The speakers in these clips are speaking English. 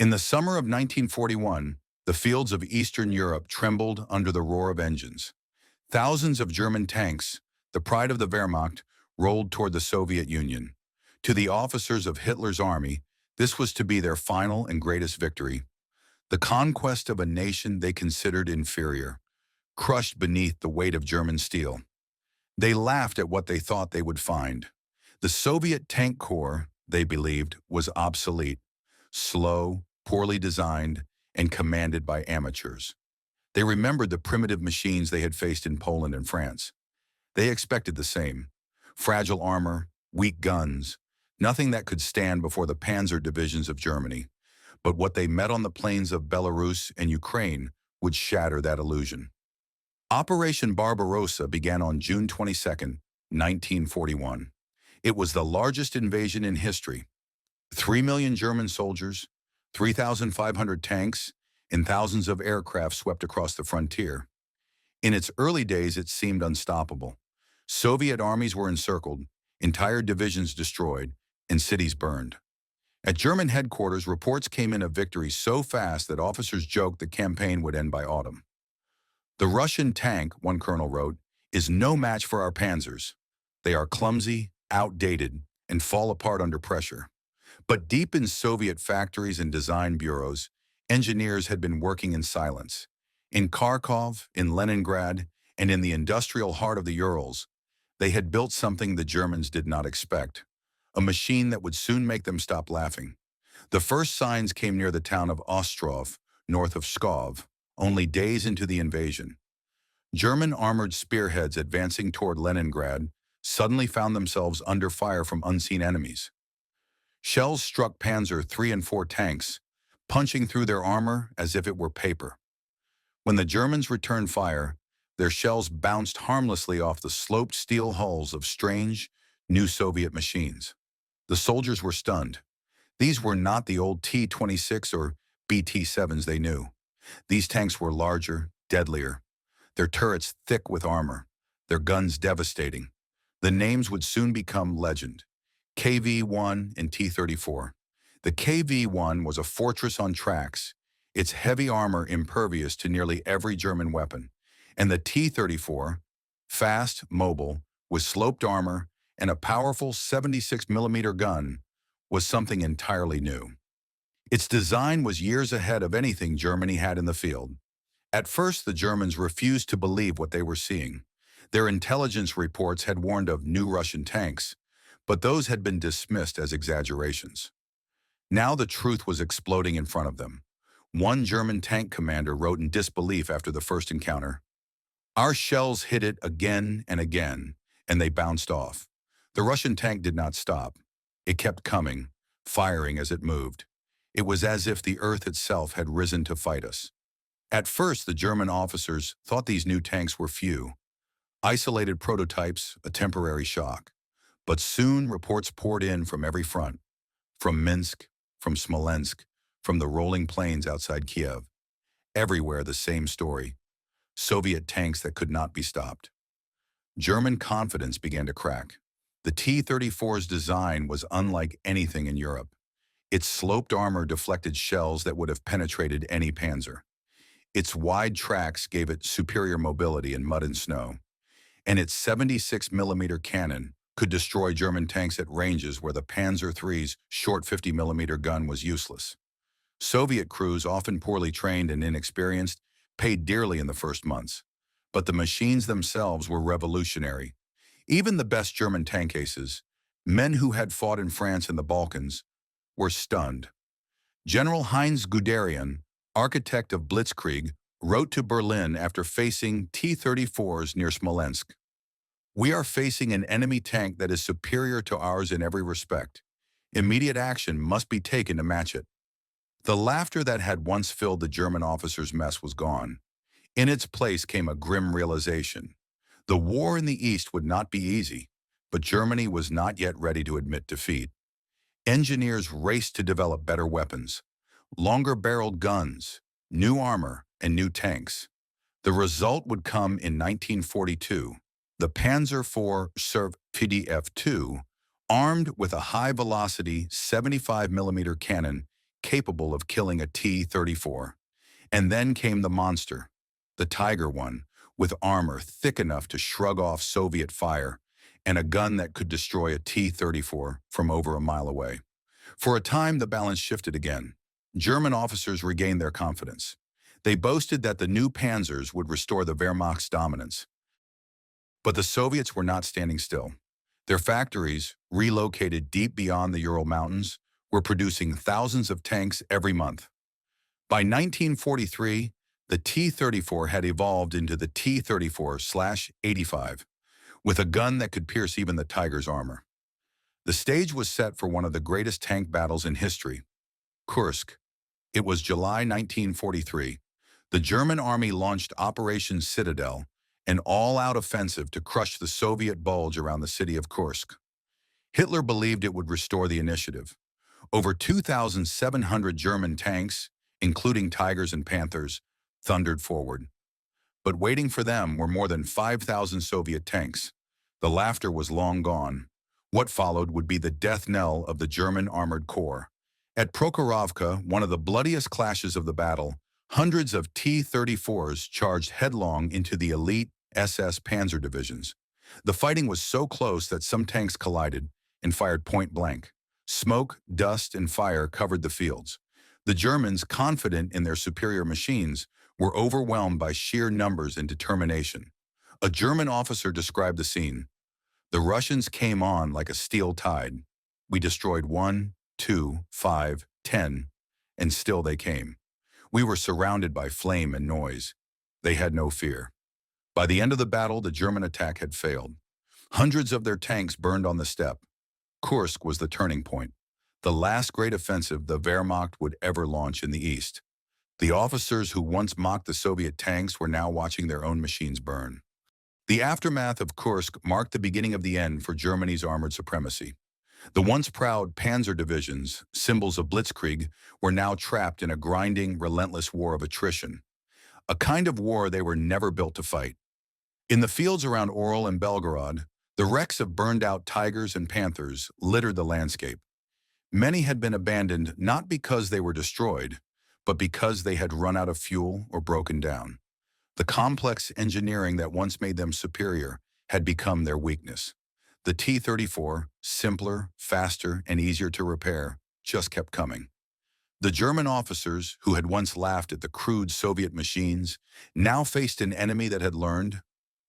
In the summer of 1941, the fields of Eastern Europe trembled under the roar of engines. Thousands of German tanks, the pride of the Wehrmacht, rolled toward the Soviet Union. To the officers of Hitler's army, this was to be their final and greatest victory, the conquest of a nation they considered inferior, crushed beneath the weight of German steel. They laughed at what they thought they would find. The Soviet tank corps, they believed, was obsolete, slow, poorly designed, and commanded by amateurs. They remembered the primitive machines they had faced in Poland and France. They expected the same: fragile armor, weak guns, nothing that could stand before the panzer divisions of Germany. But what they met on the plains of Belarus and Ukraine would shatter that illusion. Operation Barbarossa began on June 22, 1941. It was the largest invasion in history. 3 million German soldiers, 3,500 tanks, and thousands of aircraft swept across the frontier. In its early days, it seemed unstoppable. Soviet armies were encircled, entire divisions destroyed, and cities burned. At German headquarters, reports came in of victory so fast that officers joked the campaign would end by autumn. "The Russian tank," one colonel wrote, "is no match for our panzers. They are clumsy, outdated, and fall apart under pressure." But deep in Soviet factories and design bureaus, engineers had been working in silence. In Kharkov, in Leningrad, and in the industrial heart of the Urals, they had built something the Germans did not expect, a machine that would soon make them stop laughing. The first signs came near the town of Ostrov, north of Pskov, only days into the invasion. German armored spearheads advancing toward Leningrad suddenly found themselves under fire from unseen enemies. Shells struck Panzer III and IV tanks, punching through their armor as if it were paper. When the Germans returned fire, their shells bounced harmlessly off the sloped steel hulls of strange, new Soviet machines. The soldiers were stunned. These were not the old T-26 or BT-7s they knew. These tanks were larger, deadlier, their turrets thick with armor, their guns devastating. The names would soon become legend: KV-1 and T-34. The KV-1 was a fortress on tracks, its heavy armor impervious to nearly every German weapon, and the T-34, fast, mobile, with sloped armor and a powerful 76mm gun, was something entirely new. Its design was years ahead of anything Germany had in the field. At first, the Germans refused to believe what they were seeing. Their intelligence reports had warned of new Russian tanks, but those had been dismissed as exaggerations. Now the truth was exploding in front of them. One German tank commander wrote in disbelief after the first encounter, "Our shells hit it again and again, and they bounced off." The Russian tank did not stop. It kept coming, firing as it moved. It was as if the earth itself had risen to fight us. At first, the German officers thought these new tanks were few, isolated prototypes, a temporary shock. But soon reports poured in from every front, from Minsk, from Smolensk, from the rolling plains outside Kiev. Everywhere the same story: Soviet tanks that could not be stopped. German confidence began to crack. The T-34's design was unlike anything in Europe. Its sloped armor deflected shells that would have penetrated any panzer. Its wide tracks gave it superior mobility in mud and snow. And its 76mm cannon could destroy German tanks at ranges where the Panzer III's short 50mm gun was useless. Soviet crews, often poorly trained and inexperienced, paid dearly in the first months. But the machines themselves were revolutionary. Even the best German tank aces, men who had fought in France and the Balkans, were stunned. General Heinz Guderian, architect of Blitzkrieg, wrote to Berlin after facing T-34s near Smolensk, "We are facing an enemy tank that is superior to ours in every respect. Immediate action must be taken to match it." The laughter that had once filled the German officers' mess was gone. In its place came a grim realization. The war in the East would not be easy, but Germany was not yet ready to admit defeat. Engineers raced to develop better weapons, longer-barreled guns, new armor, and new tanks. The result would come in 1942. The Panzer IV Serv PDF-2, armed with a high-velocity 75mm cannon, capable of killing a T-34. And then came the monster, the Tiger one, with armor thick enough to shrug off Soviet fire and a gun that could destroy a T-34 from over a mile away. For a time, the balance shifted again. German officers regained their confidence. They boasted that the new Panzers would restore the Wehrmacht's dominance. But the Soviets were not standing still. Their factories, relocated deep beyond the Ural Mountains, were producing thousands of tanks every month. By 1943, the T-34 had evolved into the T-34/85, with a gun that could pierce even the Tiger's armor. The stage was set for one of the greatest tank battles in history, Kursk. It was July 1943. The German army launched Operation Citadel, an all-out offensive to crush the Soviet bulge around the city of Kursk. Hitler believed it would restore the initiative. Over 2,700 German tanks, including Tigers and Panthers, thundered forward. But waiting for them were more than 5,000 Soviet tanks. The laughter was long gone. What followed would be the death knell of the German Armored Corps. At Prokhorovka, one of the bloodiest clashes of the battle, hundreds of T-34s charged headlong into the elite SS Panzer divisions. The fighting was so close that some tanks collided and fired point blank. Smoke, dust, and fire covered the fields. The Germans, confident in their superior machines, were overwhelmed by sheer numbers and determination. A German officer described the scene. The Russians came on like a steel tide. We destroyed 1, 2, 5, 10, and still they came. We were surrounded by flame and noise. They had no fear. By the end of the battle, the German attack had failed. Hundreds of their tanks burned on the steppe. Kursk was the turning point, the last great offensive the Wehrmacht would ever launch in the East. The officers who once mocked the Soviet tanks were now watching their own machines burn. The aftermath of Kursk marked the beginning of the end for Germany's armored supremacy. The once proud Panzer divisions, symbols of blitzkrieg, were now trapped in a grinding, relentless war of attrition, a kind of war they were never built to fight. In the fields around Orel and Belgorod, the wrecks of burned-out Tigers and Panthers littered the landscape. Many had been abandoned not because they were destroyed, but because they had run out of fuel or broken down. The complex engineering that once made them superior had become their weakness. The T-34, simpler, faster, and easier to repair, just kept coming. The German officers, who had once laughed at the crude Soviet machines, now faced an enemy that had learned,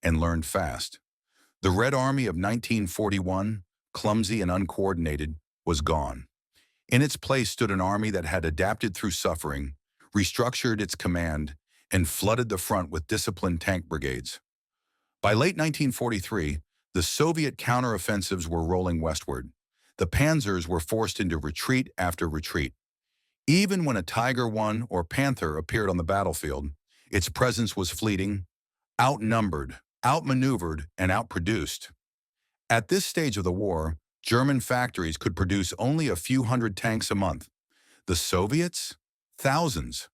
and learned fast. The Red Army of 1941, clumsy and uncoordinated, was gone. In its place stood an army that had adapted through suffering, restructured its command, and flooded the front with disciplined tank brigades. By late 1943, the Soviet counteroffensives were rolling westward. The Panzers were forced into retreat after retreat. Even when a Tiger I or Panther appeared on the battlefield, its presence was fleeting, outnumbered, outmaneuvered, and outproduced. At this stage of the war, German factories could produce only a few hundred tanks a month. The Soviets? Thousands.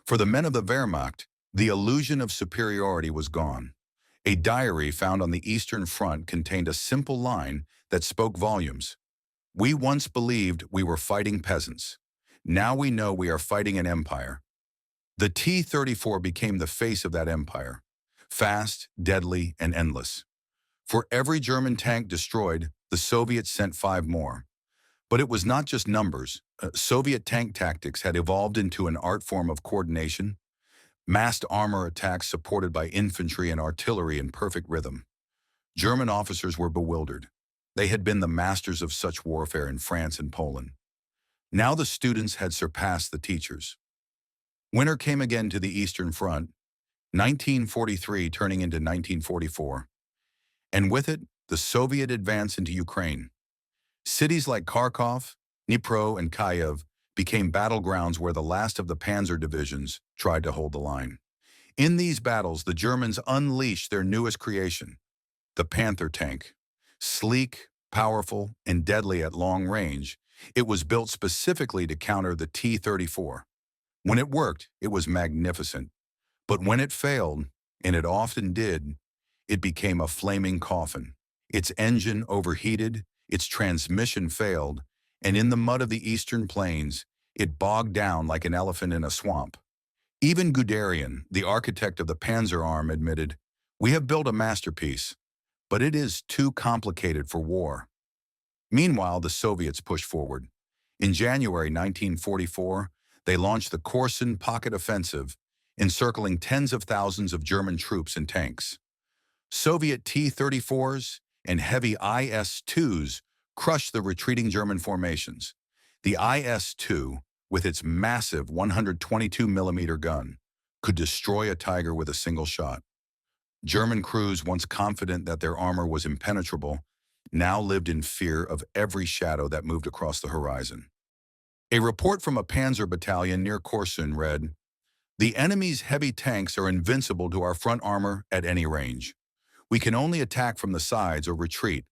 For the men of the Wehrmacht, the illusion of superiority was gone. A diary found on the Eastern Front contained a simple line that spoke volumes. We once believed we were fighting peasants. Now we know we are fighting an empire. The T-34 became the face of that empire. Fast, deadly, and endless. For every German tank destroyed, the Soviets sent 5 more. But it was not just numbers. Soviet tank tactics had evolved into an art form of coordination, massed armor attacks supported by infantry and artillery in perfect rhythm. German officers were bewildered. They had been the masters of such warfare in France and Poland. Now the students had surpassed the teachers. Winter came again to the Eastern Front, 1943 turning into 1944. And with it, the Soviet advance into Ukraine. Cities like Kharkov, Dnipro, and Kyiv became battlegrounds where the last of the Panzer divisions tried to hold the line. In these battles, the Germans unleashed their newest creation, the Panther tank. Sleek, powerful, and deadly at long range, it was built specifically to counter the T-34. When it worked, it was magnificent. But when it failed, and it often did, it became a flaming coffin. Its engine overheated, its transmission failed, and in the mud of the eastern plains, It bogged down like an elephant in a swamp. Even Guderian, the architect of the Panzer Arm, admitted, "We have built a masterpiece, but it is too complicated for war." Meanwhile, the Soviets pushed forward. In January 1944, they launched the Korsun Pocket Offensive, encircling tens of thousands of German troops and tanks. Soviet T-34s and heavy IS-2s crushed the retreating German formations. The IS-2, with its massive 122 mm gun, could destroy a Tiger with a single shot. German crews, once confident that their armor was impenetrable, now lived in fear of every shadow that moved across the horizon. A report from a panzer battalion near Korsun read, "The enemy's heavy tanks are invincible to our front armor at any range. We can only attack from the sides or retreat."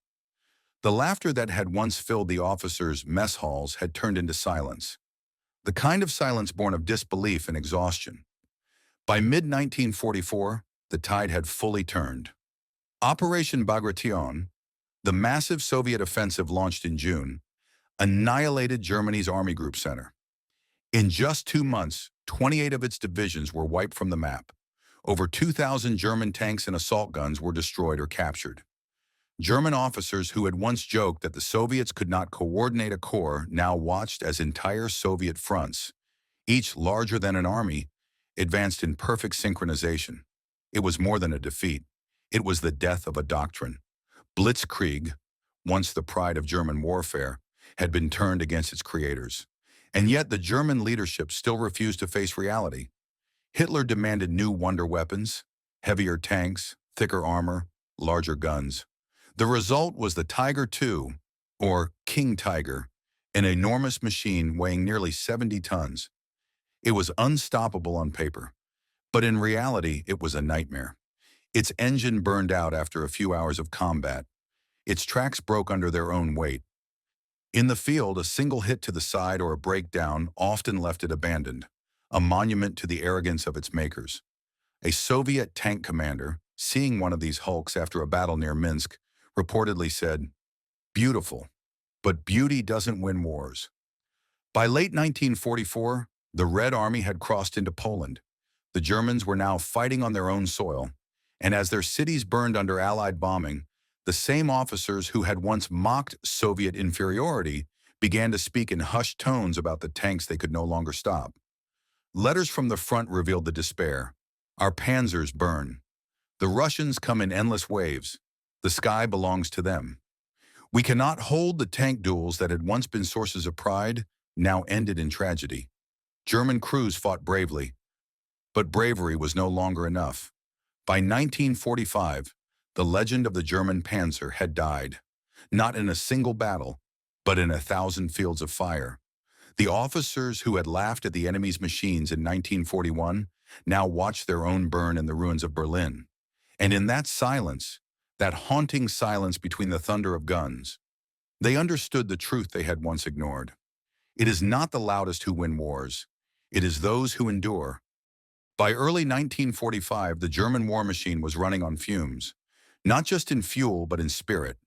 The laughter that had once filled the officers' mess halls had turned into silence. The kind of silence born of disbelief and exhaustion. By mid-1944, the tide had fully turned. Operation Bagration, the massive Soviet offensive launched in June, annihilated Germany's Army Group Center. In just 2 months, 28 of its divisions were wiped from the map. Over 2,000 German tanks and assault guns were destroyed or captured. German officers who had once joked that the Soviets could not coordinate a corps now watched as entire Soviet fronts, each larger than an army, advanced in perfect synchronization. It was more than a defeat. It was the death of a doctrine. Blitzkrieg, once the pride of German warfare, had been turned against its creators. And yet the German leadership still refused to face reality. Hitler demanded new wonder weapons, heavier tanks, thicker armor, larger guns. The result was the Tiger II, or King Tiger, an enormous machine weighing nearly 70 tons. It was unstoppable on paper, but in reality it was a nightmare. Its engine burned out after a few hours of combat. Its tracks broke under their own weight. In the field, a single hit to the side or a breakdown often left it abandoned, a monument to the arrogance of its makers. A Soviet tank commander, seeing one of these hulks after a battle near Minsk, reportedly said, "Beautiful, but beauty doesn't win wars." By late 1944, the Red Army had crossed into Poland. The Germans were now fighting on their own soil, and as their cities burned under Allied bombing, the same officers who had once mocked Soviet inferiority began to speak in hushed tones about the tanks they could no longer stop. Letters from the front revealed the despair. "Our panzers burn. The Russians come in endless waves. The sky belongs to them. We cannot hold the tank duels that had once been sources of pride, now ended in tragedy." German crews fought bravely, but bravery was no longer enough. By 1945, the legend of the German Panzer had died, not in a single battle, but in 1,000 fields of fire. The officers who had laughed at the enemy's machines in 1941 now watched their own burn in the ruins of Berlin. And in that silence, that haunting silence between the thunder of guns, they understood the truth they had once ignored. It is not the loudest who win wars. It is those who endure. By early 1945, the German war machine was running on fumes, not just in fuel but in spirit.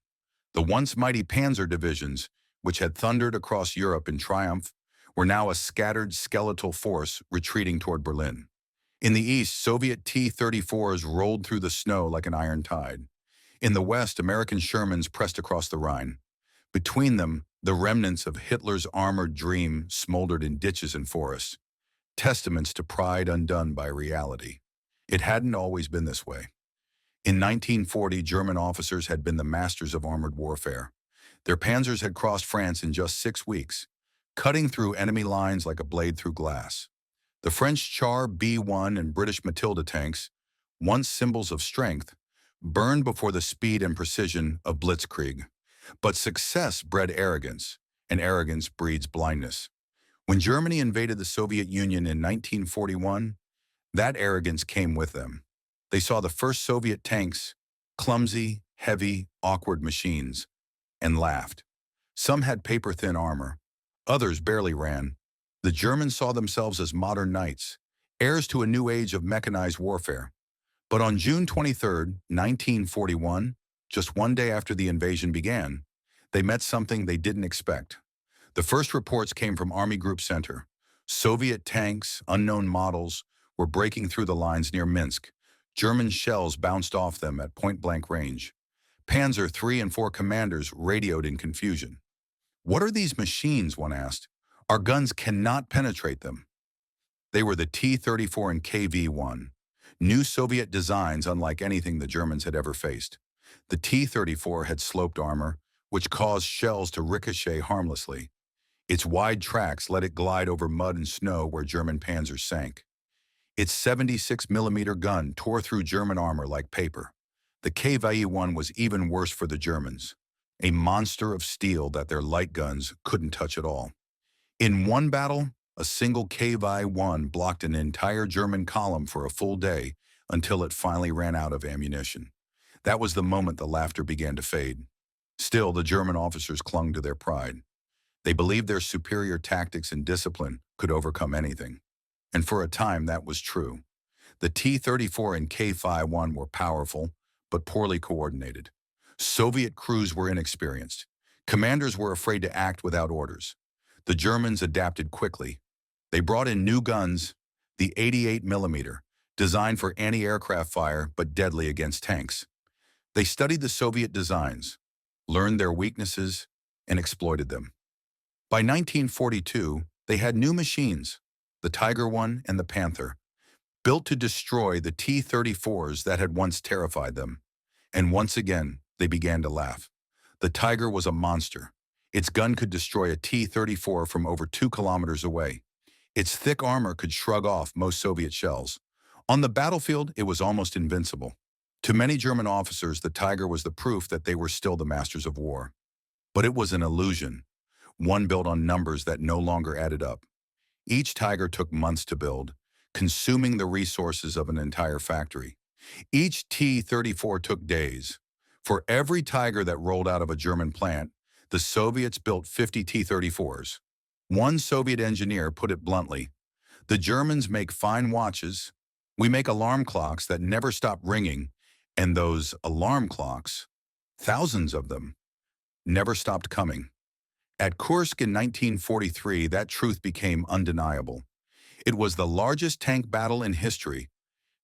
The once mighty panzer divisions, which had thundered across Europe in triumph, were now a scattered skeletal force retreating toward Berlin. In the east, Soviet T-34s rolled through the snow like an iron tide. In the west, American Shermans pressed across the Rhine. Between them, the remnants of Hitler's armored dream smoldered in ditches and forests, testaments to pride undone by reality. It hadn't always been this way. In 1940, German officers had been the masters of armored warfare. Their panzers had crossed France in just 6 weeks, cutting through enemy lines like a blade through glass. The French Char B-1 and British Matilda tanks, once symbols of strength, burned before the speed and precision of Blitzkrieg. But success bred arrogance, and arrogance breeds blindness. When Germany invaded the Soviet Union in 1941, that arrogance came with them. They saw the first Soviet tanks, clumsy, heavy, awkward machines, and laughed. Some had paper-thin armor. Others barely ran. The Germans saw themselves as modern knights, heirs to a new age of mechanized warfare. But on June 23, 1941, just one day after the invasion began, they met something they didn't expect. The first reports came from Army Group Center. Soviet tanks, unknown models, were breaking through the lines near Minsk. German shells bounced off them at point-blank range. Panzer III and IV commanders radioed in confusion. "What are these machines?" one asked. "Our guns cannot penetrate them." They were the T-34 and KV-1, new Soviet designs unlike anything the Germans had ever faced. The T-34 had sloped armor, which caused shells to ricochet harmlessly. Its wide tracks let it glide over mud and snow where German panzers sank. Its 76-millimeter gun tore through German armor like paper. The KV-1 was even worse for the Germans, a monster of steel that their light guns couldn't touch at all. In one battle, a single KV-1 blocked an entire German column for a full day until it finally ran out of ammunition. That was the moment the laughter began to fade. Still, the German officers clung to their pride. They believed their superior tactics and discipline could overcome anything. And for a time, that was true. The T-34 and KV-1 were powerful, but poorly coordinated. Soviet crews were inexperienced. Commanders were afraid to act without orders. The Germans adapted quickly. They brought in new guns, the 88mm, designed for anti-aircraft fire but deadly against tanks. They studied the Soviet designs, learned their weaknesses, and exploited them. By 1942, they had new machines, the Tiger I and the Panther, built to destroy the T-34s that had once terrified them. And once again, they began to laugh. The Tiger was a monster. Its gun could destroy a T-34 from over 2 kilometers away. Its thick armor could shrug off most Soviet shells. On the battlefield, it was almost invincible. To many German officers, the Tiger was the proof that they were still the masters of war. But it was an illusion, one built on numbers that no longer added up. Each Tiger took months to build, consuming the resources of an entire factory. Each T-34 took days. For every Tiger that rolled out of a German plant, the Soviets built 50 T-34s. One Soviet engineer put it bluntly, "The Germans make fine watches, we make alarm clocks that never stop ringing, and those alarm clocks, thousands of them, never stopped coming." At Kursk in 1943, that truth became undeniable. It was the largest tank battle in history,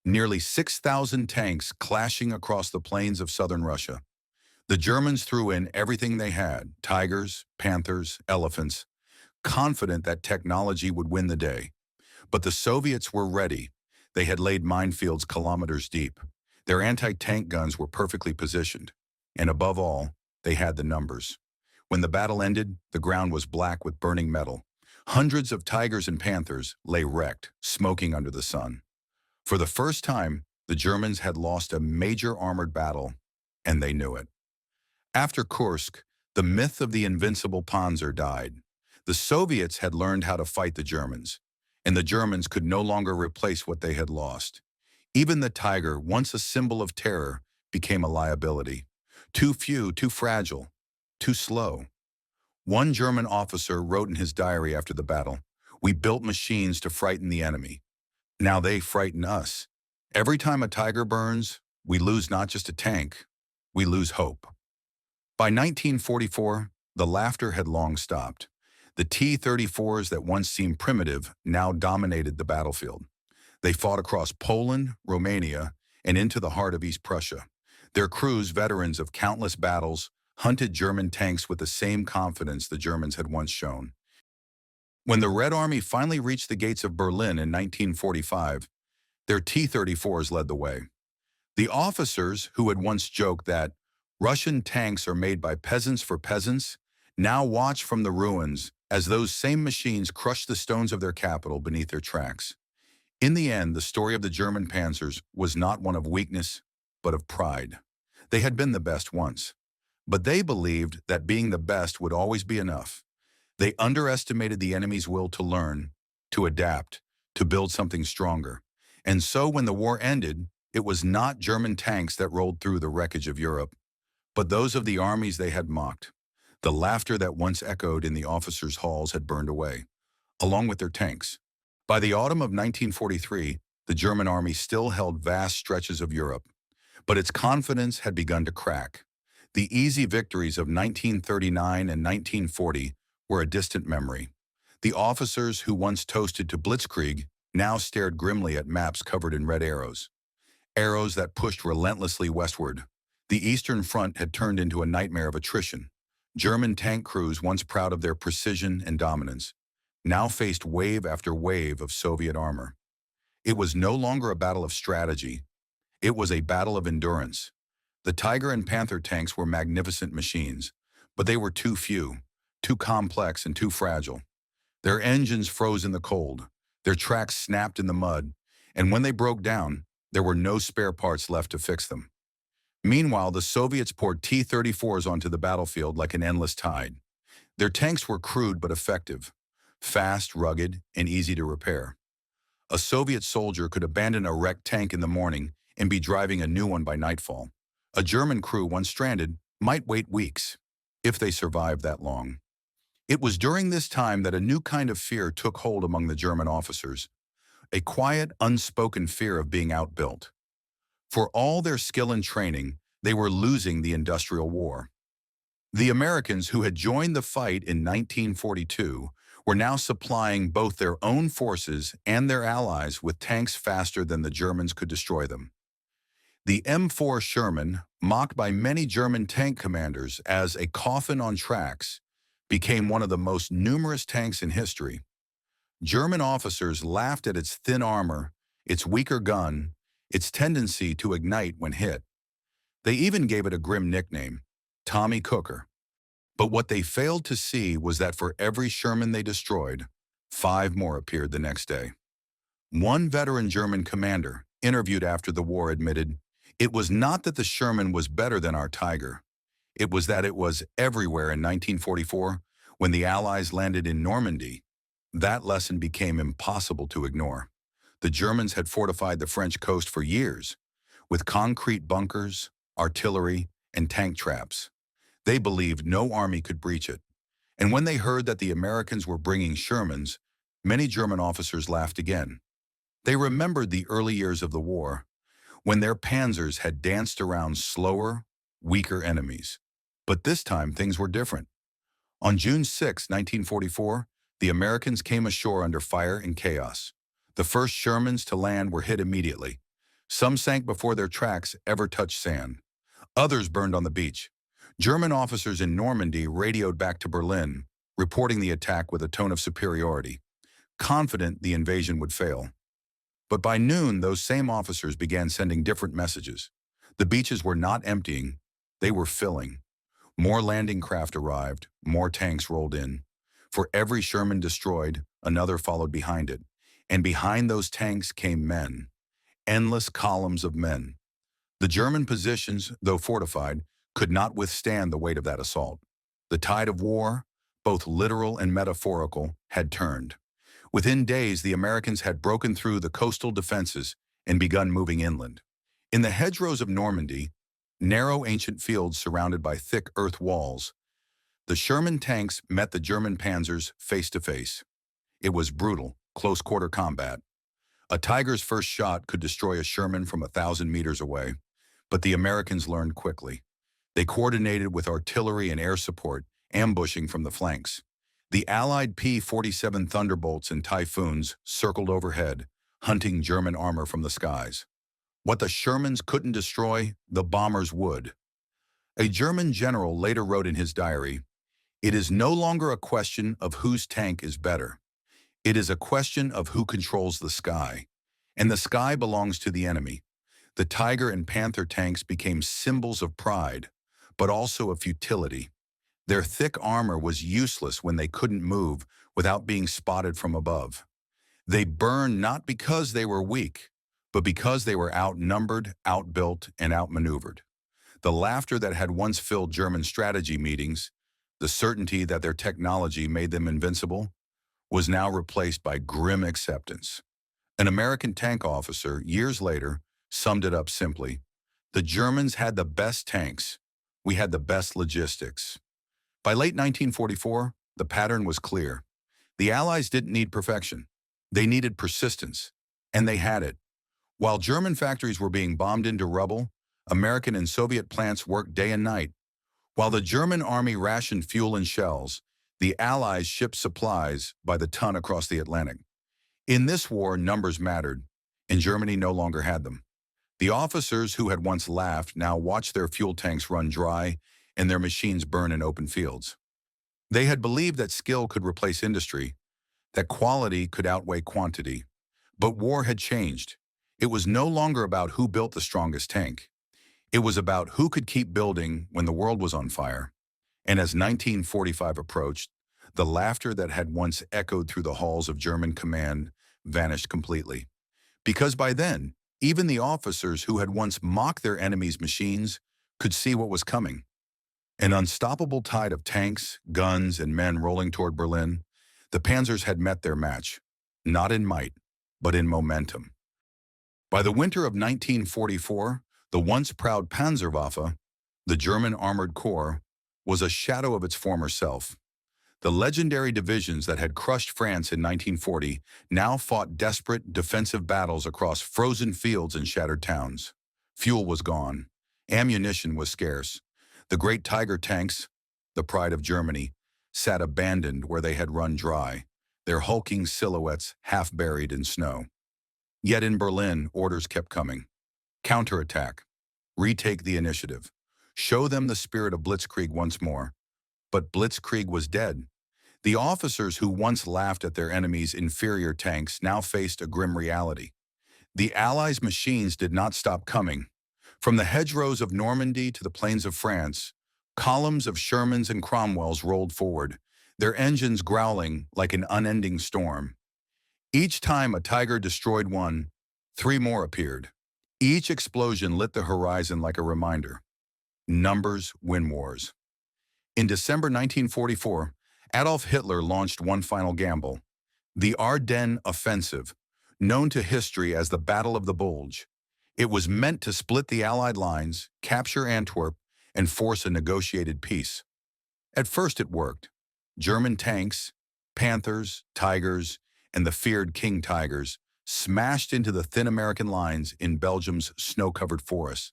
nearly 6,000 tanks clashing across the plains of southern Russia. The Germans threw in everything they had, Tigers, Panthers, elephants, confident that technology would win the day. But the Soviets were ready. They had laid minefields kilometers deep. Their anti-tank guns were perfectly positioned. And above all, they had the numbers. When the battle ended, the ground was black with burning metal. Hundreds of Tigers and Panthers lay wrecked, smoking under the sun. For the first time, the Germans had lost a major armored battle, and they knew it. After Kursk, the myth of the invincible Panzer died. The Soviets had learned how to fight the Germans, and the Germans could no longer replace what they had lost. Even the Tiger, once a symbol of terror, became a liability. Too few, too fragile, too slow. One German officer wrote in his diary after the battle, "We built machines to frighten the enemy. Now they frighten us. Every time a Tiger burns, we lose not just a tank, we lose hope." By 1944, the laughter had long stopped. The T-34s that once seemed primitive now dominated the battlefield. They fought across Poland, Romania, and into the heart of East Prussia. Their crews, veterans of countless battles, hunted German tanks with the same confidence the Germans had once shown. When the Red Army finally reached the gates of Berlin in 1945, their T-34s led the way. The officers, who had once joked that Russian tanks are made by peasants for peasants, now watched from the ruins as those same machines crushed the stones of their capital beneath their tracks. In the end, the story of the German panzers was not one of weakness, but of pride. They had been the best once, but they believed that being the best would always be enough. They underestimated the enemy's will to learn, to adapt, to build something stronger. And so when the war ended, it was not German tanks that rolled through the wreckage of Europe, but those of the armies they had mocked. The laughter that once echoed in the officers' halls had burned away, along with their tanks. By the autumn of 1943, the German army still held vast stretches of Europe, but its confidence had begun to crack. The easy victories of 1939 and 1940 were a distant memory. The officers who once toasted to blitzkrieg now stared grimly at maps covered in red arrows. Arrows that pushed relentlessly westward. The Eastern Front had turned into a nightmare of attrition. German tank crews, once proud of their precision and dominance, now faced wave after wave of Soviet armor. It was no longer a battle of strategy. It was a battle of endurance. The Tiger and Panther tanks were magnificent machines, but they were too few, too complex, and too fragile. Their engines froze in the cold, their tracks snapped in the mud, and when they broke down, there were no spare parts left to fix them. Meanwhile, the Soviets poured T-34s onto the battlefield like an endless tide. Their tanks were crude but effective, fast, rugged, and easy to repair. A Soviet soldier could abandon a wrecked tank in the morning and be driving a new one by nightfall. A German crew, once stranded, might wait weeks, if they survived that long. It was during this time that a new kind of fear took hold among the German officers, a quiet, unspoken fear of being outbuilt. For all their skill and training, they were losing the industrial war. The Americans, who had joined the fight in 1942, were now supplying both their own forces and their allies with tanks faster than the Germans could destroy them. The M4 Sherman, mocked by many German tank commanders as a coffin on tracks, became one of the most numerous tanks in history. German officers laughed at its thin armor, its weaker gun, its tendency to ignite when hit. They even gave it a grim nickname, Tommy Cooker. But what they failed to see was that for every Sherman they destroyed, 5 more appeared the next day. One veteran German commander, interviewed after the war, admitted, "It was not that the Sherman was better than our Tiger. It was that it was everywhere in 1944 when the Allies landed in Normandy. That lesson became impossible to ignore. The Germans had fortified the French coast for years, with concrete bunkers, artillery, and tank traps. They believed no army could breach it. And when they heard that the Americans were bringing Shermans, many German officers laughed again. They remembered the early years of the war, when their panzers had danced around slower, weaker enemies. But this time, things were different. On June 6, 1944, the Americans came ashore under fire and chaos. The first Shermans to land were hit immediately. Some sank before their tracks ever touched sand. Others burned on the beach. German officers in Normandy radioed back to Berlin, reporting the attack with a tone of superiority, confident the invasion would fail. But by noon, those same officers began sending different messages. The beaches were not emptying, they were filling. More landing craft arrived, more tanks rolled in. For every Sherman destroyed, another followed behind it. And behind those tanks came men. Endless columns of men. The German positions, though fortified, could not withstand the weight of that assault. The tide of war, both literal and metaphorical, had turned. Within days, the Americans had broken through the coastal defenses and begun moving inland. In the hedgerows of Normandy, narrow ancient fields surrounded by thick earth walls, the Sherman tanks met the German panzers face to face. It was brutal, close-quarter combat. A Tiger's first shot could destroy a Sherman from 1,000 meters away, but the Americans learned quickly. They coordinated with artillery and air support, ambushing from the flanks. The Allied P-47 Thunderbolts and Typhoons circled overhead, hunting German armor from the skies. What the Shermans couldn't destroy, the bombers would. A German general later wrote in his diary, "It is no longer a question of whose tank is better. It is a question of who controls the sky. And the sky belongs to the enemy." The Tiger and Panther tanks became symbols of pride, but also of futility. Their thick armor was useless when they couldn't move without being spotted from above. They burned not because they were weak, but because they were outnumbered, outbuilt, and outmaneuvered. The laughter that had once filled German strategy meetings, the certainty that their technology made them invincible, was now replaced by grim acceptance. An American tank officer, years later, summed it up simply, "The Germans had the best tanks. We had the best logistics." By late 1944, the pattern was clear. The Allies didn't need perfection. They needed persistence, and they had it. While German factories were being bombed into rubble, American and Soviet plants worked day and night. While the German army rationed fuel and shells, The Allies shipped supplies by the ton across the Atlantic. In this war, numbers mattered, and Germany no longer had them. The officers who had once laughed now watched their fuel tanks run dry and their machines burn in open fields. They had believed that skill could replace industry, that quality could outweigh quantity. But war had changed. It was no longer about who built the strongest tank. It was about who could keep building when the world was on fire. And as 1945 approached, the laughter that had once echoed through the halls of German command vanished completely. Because by then, even the officers who had once mocked their enemies' machines could see what was coming. An unstoppable tide of tanks, guns, and men rolling toward Berlin, the Panzers had met their match, not in might, but in momentum. By the winter of 1944, the once proud Panzerwaffe, the German Armored Corps, was a shadow of its former self. The legendary divisions that had crushed France in 1940 now fought desperate, defensive battles across frozen fields and shattered towns. Fuel was gone. Ammunition was scarce. The great Tiger tanks, the pride of Germany, sat abandoned where they had run dry, their hulking silhouettes half buried in snow. Yet in Berlin, orders kept coming. Counterattack. Retake the initiative. Show them the spirit of Blitzkrieg once more. But Blitzkrieg was dead. The officers who once laughed at their enemies' inferior tanks now faced a grim reality. The Allies' machines did not stop coming. From the hedgerows of Normandy to the plains of France, columns of Shermans and Cromwells rolled forward, their engines growling like an unending storm. Each time a Tiger destroyed one, three more appeared. Each explosion lit the horizon like a reminder. Numbers win wars. In December 1944, Adolf Hitler launched one final gamble. The Ardennes Offensive, known to history as the Battle of the Bulge. It was meant to split the Allied lines, capture Antwerp, and force a negotiated peace. At first it worked. German tanks, Panthers, Tigers, and the feared King Tigers smashed into the thin American lines in Belgium's snow-covered forests.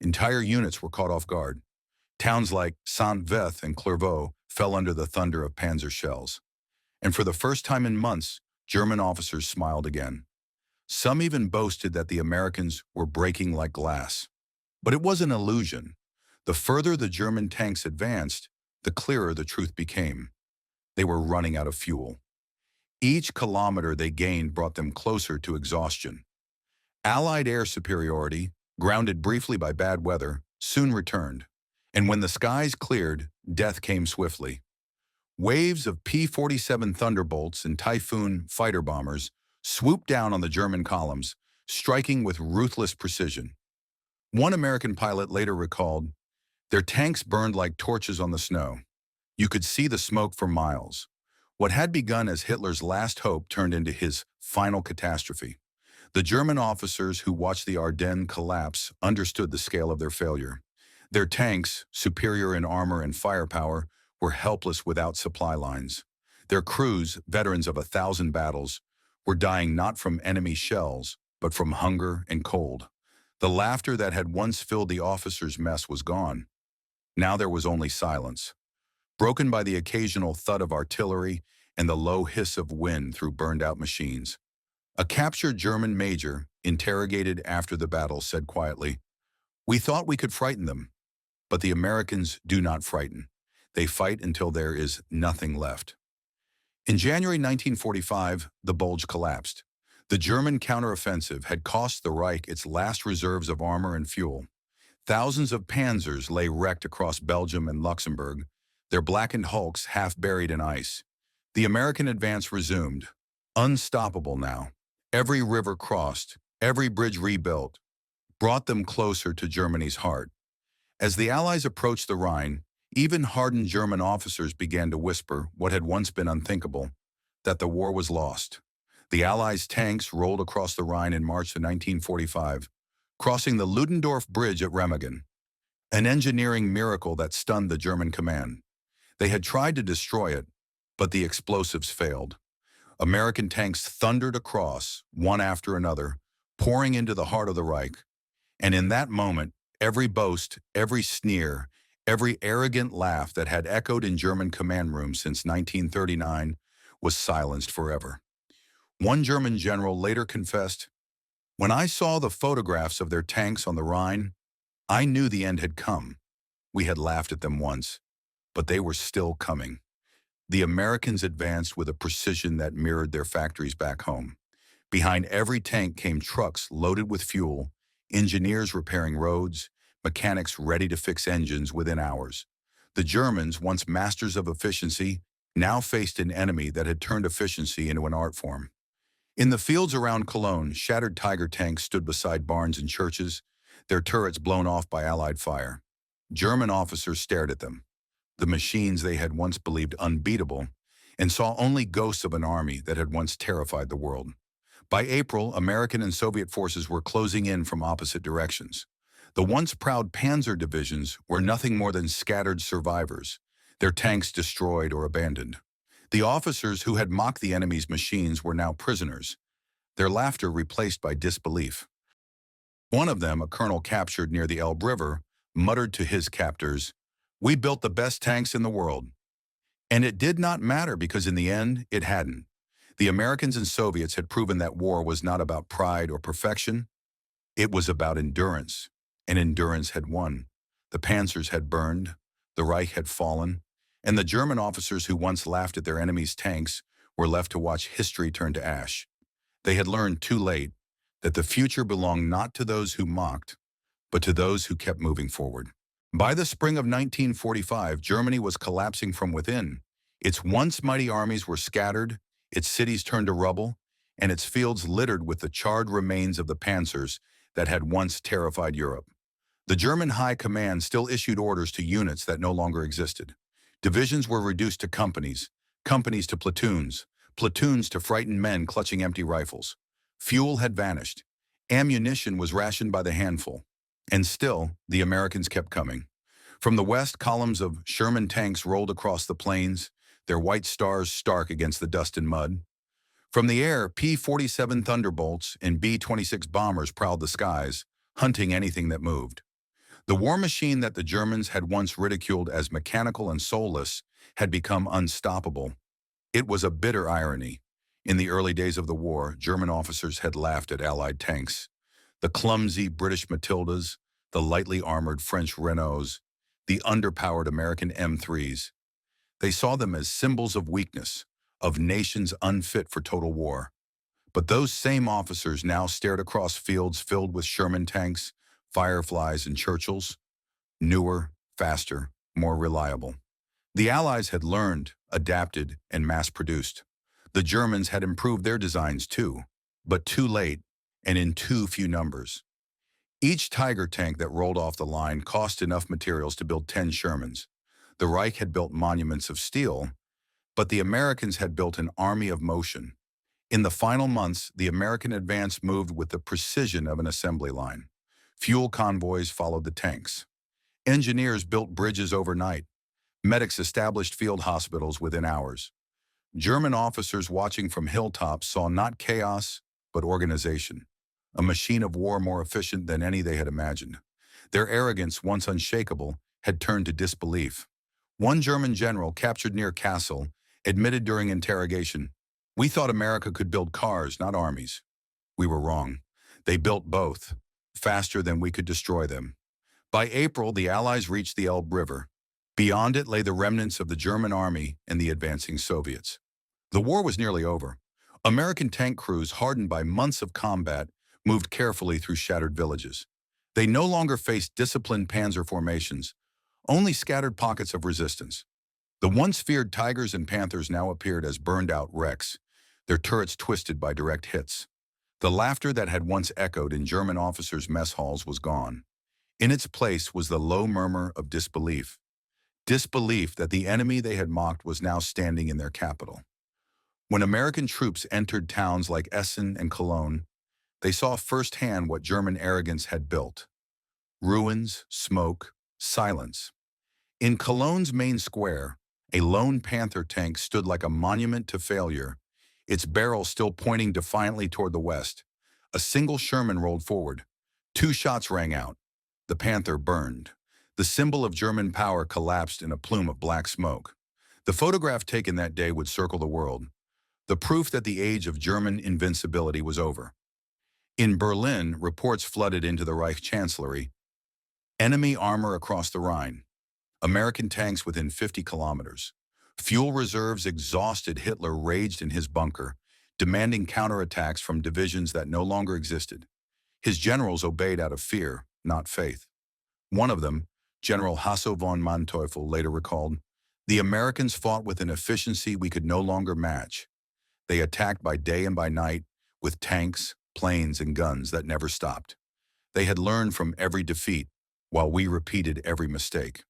Entire units were caught off guard. Towns like Saint-Vith and Clairvaux fell under the thunder of Panzer shells. And for the first time in months, German officers smiled again. Some even boasted that the Americans were breaking like glass. But it was an illusion. The further the German tanks advanced, the clearer the truth became. They were running out of fuel. Each kilometer they gained brought them closer to exhaustion. Allied air superiority, grounded briefly by bad weather, soon returned. And when the skies cleared, death came swiftly. Waves of P-47 Thunderbolts and Typhoon fighter bombers swooped down on the German columns, striking with ruthless precision. One American pilot later recalled, "Their tanks burned like torches on the snow. You could see the smoke for miles." What had begun as Hitler's last hope turned into his final catastrophe. The German officers who watched the Ardennes collapse understood the scale of their failure. Their tanks, superior in armor and firepower, were helpless without supply lines. Their crews, veterans of 1,000 battles, were dying not from enemy shells, but from hunger and cold. The laughter that had once filled the officers' mess was gone. Now there was only silence, broken by the occasional thud of artillery and the low hiss of wind through burned-out machines. A captured German major, interrogated after the battle, said quietly, "We thought we could frighten them, but the Americans do not frighten. They fight until there is nothing left." In January 1945, the Bulge collapsed. The German counteroffensive had cost the Reich its last reserves of armor and fuel. Thousands of panzers lay wrecked across Belgium and Luxembourg, their blackened hulks half buried in ice. The American advance resumed, unstoppable now. Every river crossed, every bridge rebuilt, brought them closer to Germany's heart. As the Allies approached the Rhine, even hardened German officers began to whisper what had once been unthinkable, that the war was lost. The Allies' tanks rolled across the Rhine in March of 1945, crossing the Ludendorff Bridge at Remagen, an engineering miracle that stunned the German command. They had tried to destroy it, but the explosives failed. American tanks thundered across, one after another, pouring into the heart of the Reich. And in that moment, every boast, every sneer, Every arrogant laugh that had echoed in German command rooms since 1939 was silenced forever. One German general later confessed, "When I saw the photographs of their tanks on the Rhine, I knew the end had come. We had laughed at them once, but they were still coming." The Americans advanced with a precision that mirrored their factories back home. Behind every tank came trucks loaded with fuel, engineers repairing roads, mechanics ready to fix engines within hours. The Germans, once masters of efficiency, now faced an enemy that had turned efficiency into an art form. In the fields around Cologne, shattered Tiger tanks stood beside barns and churches, their turrets blown off by Allied fire. German officers stared at them, the machines they had once believed unbeatable, and saw only ghosts of an army that had once terrified the world. By April, American and Soviet forces were closing in from opposite directions. The once proud panzer divisions were nothing more than scattered survivors, their tanks destroyed or abandoned. The officers who had mocked the enemy's machines were now prisoners, their laughter replaced by disbelief. One of them, a colonel captured near the Elbe River, muttered to his captors, "We built the best tanks in the world." And it did not matter because in the end, it hadn't. The Americans and Soviets had proven that war was not about pride or perfection. It was about endurance, and endurance had won. The panzers had burned, the Reich had fallen, and the German officers who once laughed at their enemies' tanks were left to watch history turn to ash. They had learned too late that the future belonged not to those who mocked, but to those who kept moving forward. By the spring of 1945, Germany was collapsing from within. Its once mighty armies were scattered, its cities turned to rubble, and its fields littered with the charred remains of the panzers that had once terrified Europe. The German High Command still issued orders to units that no longer existed. Divisions were reduced to companies, companies to platoons, platoons to frightened men clutching empty rifles. Fuel had vanished. Ammunition was rationed by the handful. And still, the Americans kept coming. From the west, columns of Sherman tanks rolled across the plains, their white stars stark against the dust and mud. From the air, P-47 Thunderbolts and B-26 bombers prowled the skies, hunting anything that moved. The war machine that the Germans had once ridiculed as mechanical and soulless had become unstoppable. It was a bitter irony. In the early days of the war, German officers had laughed at Allied tanks. The clumsy British Matildas, the lightly armored French Renaults, the underpowered American M3s. They saw them as symbols of weakness, of nations unfit for total war. But those same officers now stared across fields filled with Sherman tanks, Fireflies, and Churchills, newer, faster, more reliable. The Allies had learned, adapted, and mass-produced. The Germans had improved their designs too, but too late and in too few numbers. Each Tiger tank that rolled off the line cost enough materials to build 10 Shermans. The Reich had built monuments of steel, but the Americans had built an army of motion. In the final months, the American advance moved with the precision of an assembly line. Fuel convoys followed the tanks. Engineers built bridges overnight. Medics established field hospitals within hours. German officers watching from hilltops saw not chaos, but organization. A machine of war more efficient than any they had imagined. Their arrogance, once unshakable, had turned to disbelief. One German general, captured near Kassel, admitted during interrogation, "We thought America could build cars, not armies. We were wrong. They built both, faster than we could destroy them." By April, the Allies reached the Elbe River. Beyond it lay the remnants of the German army and the advancing Soviets. The war was nearly over. American tank crews, hardened by months of combat, moved carefully through shattered villages. They no longer faced disciplined panzer formations, only scattered pockets of resistance. The once feared Tigers and Panthers now appeared as burned-out wrecks, their turrets twisted by direct hits. The laughter that had once echoed in German officers' mess halls was gone. In its place was the low murmur of disbelief. Disbelief that the enemy they had mocked was now standing in their capital. When American troops entered towns like Essen and Cologne, they saw firsthand what German arrogance had built. Ruins, smoke, silence. In Cologne's main square, a lone Panther tank stood like a monument to failure, its barrel still pointing defiantly toward the west. A single Sherman rolled forward. 2 shots rang out. The Panther burned. The symbol of German power collapsed in a plume of black smoke. The photograph taken that day would circle the world, the proof that the age of German invincibility was over. In Berlin, reports flooded into the Reich Chancellery. Enemy armor across the Rhine. American tanks within 50 kilometers. Fuel reserves exhausted. Hitler raged in his bunker, demanding counterattacks from divisions that no longer existed. His generals obeyed out of fear, not faith. One of them, General Hasso von Manteuffel, later recalled, "The Americans fought with an efficiency we could no longer match. They attacked by day and by night with tanks, planes, and guns that never stopped. They had learned from every defeat, while we repeated every mistake."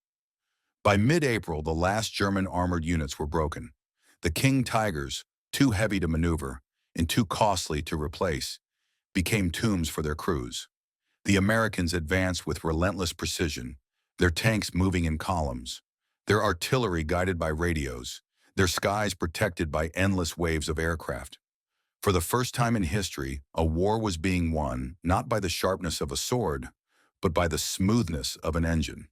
By mid-April, the last German armored units were broken. The King Tigers, too heavy to maneuver and too costly to replace, became tombs for their crews. The Americans advanced with relentless precision, their tanks moving in columns, their artillery guided by radios, their skies protected by endless waves of aircraft. For the first time in history, a war was being won not by the sharpness of a sword, but by the smoothness of an engine.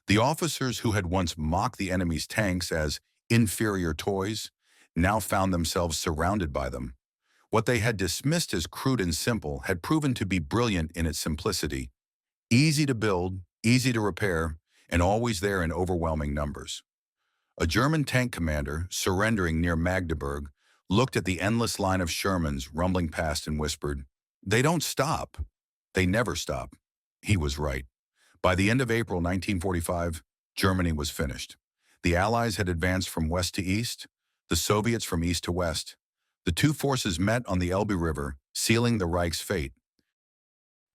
The officers who had once mocked the enemy's tanks as inferior toys now found themselves surrounded by them. What they had dismissed as crude and simple had proven to be brilliant in its simplicity, easy to build, easy to repair, and always there in overwhelming numbers. A German tank commander, surrendering near Magdeburg, looked at the endless line of Shermans rumbling past and whispered, "They don't stop. They never stop." He was right. By the end of April 1945, Germany was finished. The Allies had advanced from west to east, the Soviets from east to west. The two forces met on the Elbe River, sealing the Reich's fate.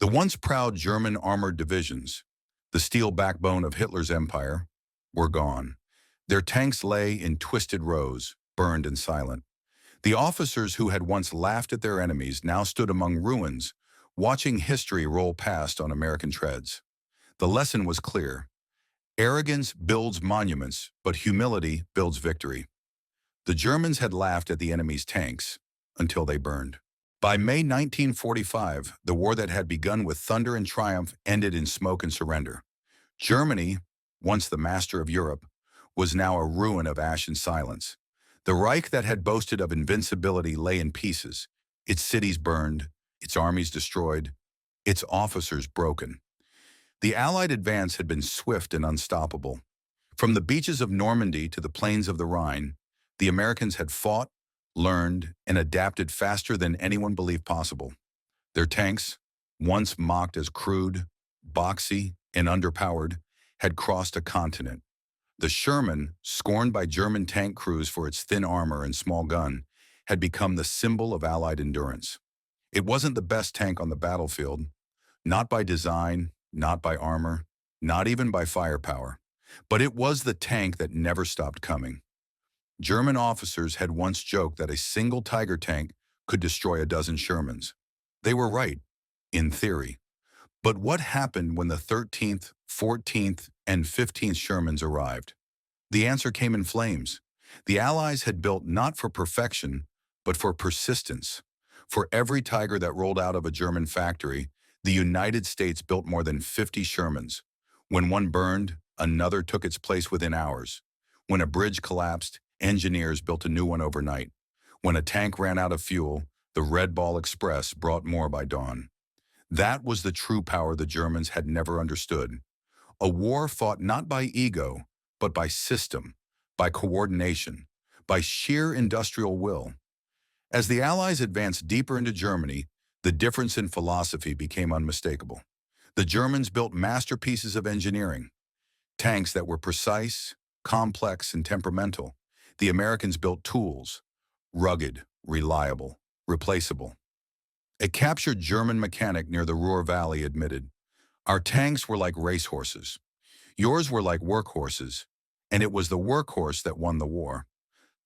The once proud German armored divisions, the steel backbone of Hitler's empire, were gone. Their tanks lay in twisted rows, burned and silent. The officers who had once laughed at their enemies now stood among ruins, watching history roll past on American treads. The lesson was clear. Arrogance builds monuments, but humility builds victory. The Germans had laughed at the enemy's tanks until they burned. By May 1945, the war that had begun with thunder and triumph ended in smoke and surrender. Germany, once the master of Europe, was now a ruin of ash and silence. The Reich that had boasted of invincibility lay in pieces, its cities burned, its armies destroyed, its officers broken. The Allied advance had been swift and unstoppable. From the beaches of Normandy to the plains of the Rhine, the Americans had fought, learned, and adapted faster than anyone believed possible. Their tanks, once mocked as crude, boxy, and underpowered, had crossed a continent. The Sherman, scorned by German tank crews for its thin armor and small gun, had become the symbol of Allied endurance. It wasn't the best tank on the battlefield, not by design, not by armor, not even by firepower, but it was the tank that never stopped coming. German officers had once joked that a single Tiger tank could destroy a dozen Shermans. They were right, in theory. But what happened when the 13th, 14th, and 15th Shermans arrived? The answer came in flames. The Allies had built not for perfection, but for persistence. For every Tiger that rolled out of a German factory, the United States built more than 50 Shermans. When one burned, another took its place within hours. When a bridge collapsed, engineers built a new one overnight. When a tank ran out of fuel, the Red Ball Express brought more by dawn. That was the true power the Germans had never understood. A war fought not by ego, but by system, by coordination, by sheer industrial will. As the Allies advanced deeper into Germany, the difference in philosophy became unmistakable. The Germans built masterpieces of engineering, tanks that were precise, complex, and temperamental. The Americans built tools, rugged, reliable, replaceable. A captured German mechanic near the Ruhr Valley admitted, "Our tanks were like racehorses. Yours were like workhorses, and it was the workhorse that won the war."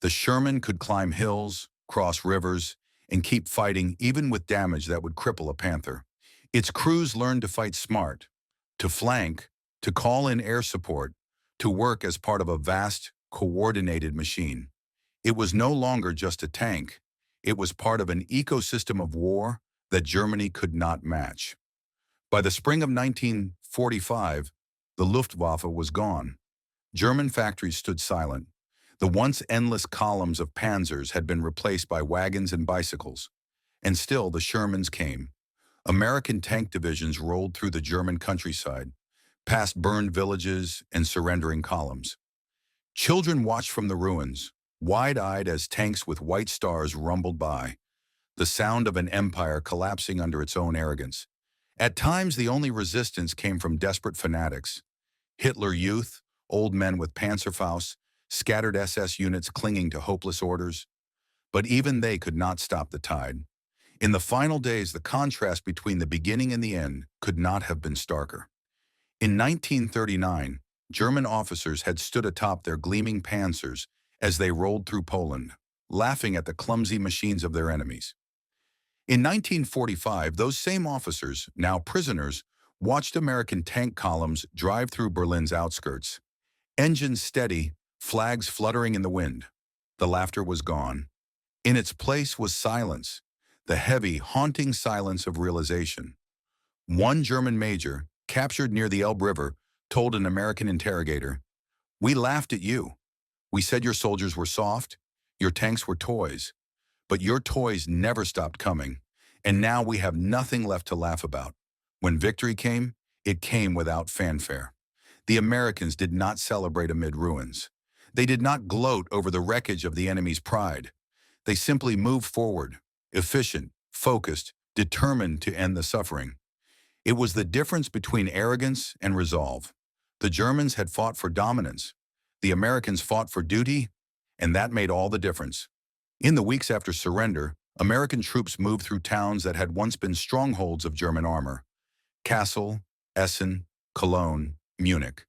The Sherman could climb hills, cross rivers, and keep fighting even with damage that would cripple a Panther. Its crews learned to fight smart, to flank, to call in air support, to work as part of a vast, coordinated machine. It was no longer just a tank. It was part of an ecosystem of war that Germany could not match. By the spring of 1945, The Luftwaffe was gone. German factories stood silent. The once endless columns of panzers had been replaced by wagons and bicycles. And still the Shermans came. American tank divisions rolled through the German countryside, past burned villages and surrendering columns. Children watched from the ruins, wide-eyed as tanks with white stars rumbled by, the sound of an empire collapsing under its own arrogance. At times, the only resistance came from desperate fanatics. Hitler Youth, old men with Panzerfaust, scattered SS units clinging to hopeless orders. But even they could not stop the tide. In the final days, the contrast between the beginning and the end could not have been starker. In 1939, German officers had stood atop their gleaming panzers as they rolled through Poland, laughing at the clumsy machines of their enemies. In 1945, those same officers, now prisoners, watched American tank columns drive through Berlin's outskirts. Engines steady, flags fluttering in the wind. The laughter was gone. In its place was silence, the heavy, haunting silence of realization. One German major, captured near the Elbe River, told an American interrogator, "We laughed at you. We said your soldiers were soft, your tanks were toys. But your toys never stopped coming, and now we have nothing left to laugh about." When victory came, it came without fanfare. The Americans did not celebrate amid ruins. They did not gloat over the wreckage of the enemy's pride. They simply moved forward, efficient, focused, determined to end the suffering. It was the difference between arrogance and resolve. The Germans had fought for dominance. The Americans fought for duty, and that made all the difference. In the weeks after surrender, American troops moved through towns that had once been strongholds of German armor. Kassel, Essen, Cologne, Munich.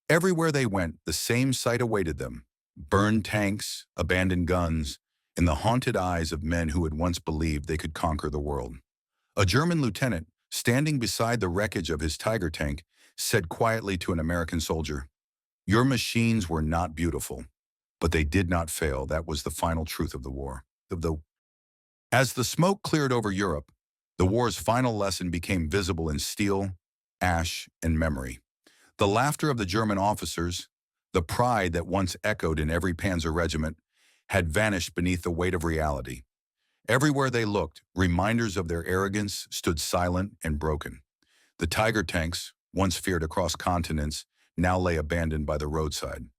Everywhere they went, the same sight awaited them: burned tanks, abandoned guns, and the haunted eyes of men who had once believed they could conquer the world. A German lieutenant, standing beside the wreckage of his Tiger tank, said quietly to an American soldier, "Your machines were not beautiful, but they did not fail." That was the final truth of the war. As the smoke cleared over Europe, the war's final lesson became visible in steel, ash, and memory. The laughter of the German officers, the pride that once echoed in every panzer regiment, had vanished beneath the weight of reality. Everywhere they looked, reminders of their arrogance stood silent and broken. The Tiger tanks, once feared across continents, now lay abandoned by the roadside.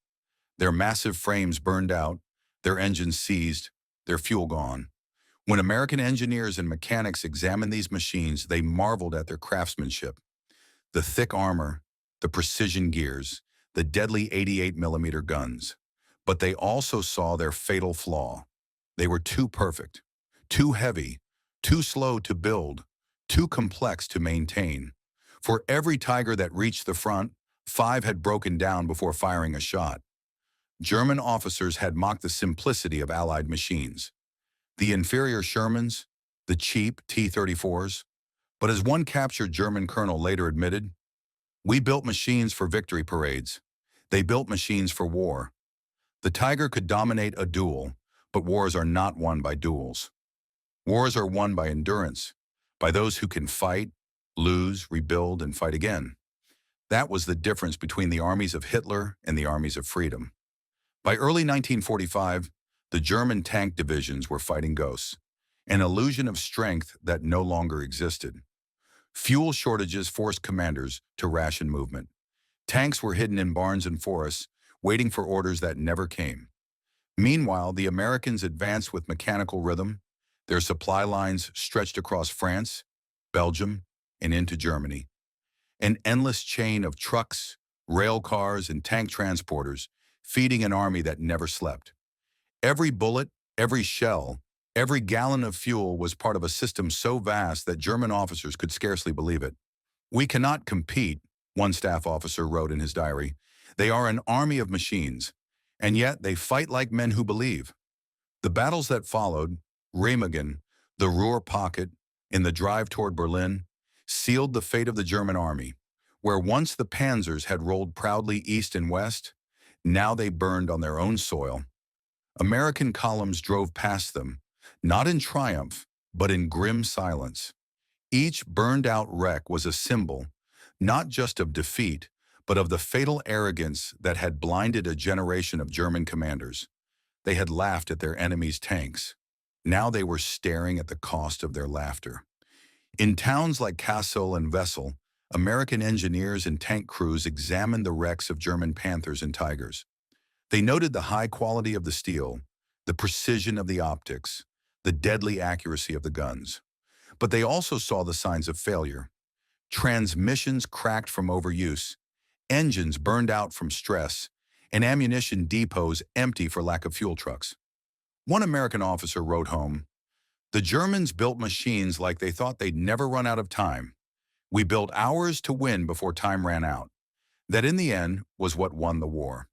Their massive frames burned out, their engines seized, their fuel gone. When American engineers and mechanics examined these machines, they marveled at their craftsmanship. The thick armor, the precision gears, the deadly 88mm guns. But they also saw their fatal flaw. They were too perfect, too heavy, too slow to build, too complex to maintain. For every Tiger that reached the front, 5 had broken down before firing a shot. German officers had mocked the simplicity of Allied machines. The inferior Shermans, the cheap T-34s. But as one captured German colonel later admitted, "We built machines for victory parades. They built machines for war." The Tiger could dominate a duel, but wars are not won by duels. Wars are won by endurance, by those who can fight, lose, rebuild, and fight again. That was the difference between the armies of Hitler and the armies of freedom. By early 1945, the German tank divisions were fighting ghosts, an illusion of strength that no longer existed. Fuel shortages forced commanders to ration movement. Tanks were hidden in barns and forests, waiting for orders that never came. Meanwhile, the Americans advanced with mechanical rhythm. Their supply lines stretched across France, Belgium, and into Germany. An endless chain of trucks, rail cars, and tank transporters feeding an army that never slept. Every bullet, every shell, every gallon of fuel was part of a system so vast that German officers could scarcely believe it. "We cannot compete," one staff officer wrote in his diary. "They are an army of machines, and yet they fight like men who believe." The battles that followed, Remagen, the Ruhr Pocket, and the drive toward Berlin, sealed the fate of the German army. Where once the panzers had rolled proudly east and west, now they burned on their own soil. American columns drove past them, not in triumph, but in grim silence. Each burned-out wreck was a symbol, not just of defeat, but of the fatal arrogance that had blinded a generation of German commanders. They had laughed at their enemies' tanks. Now they were staring at the cost of their laughter. In towns like Kassel and Wesel, American engineers and tank crews examined the wrecks of German Panthers and Tigers. They noted the high quality of the steel, the precision of the optics, the deadly accuracy of the guns. But they also saw the signs of failure. Transmissions cracked from overuse, engines burned out from stress, and ammunition depots empty for lack of fuel trucks. One American officer wrote home, "The Germans built machines like they thought they'd never run out of time. We built hours to win before time ran out." That in the end was what won the war.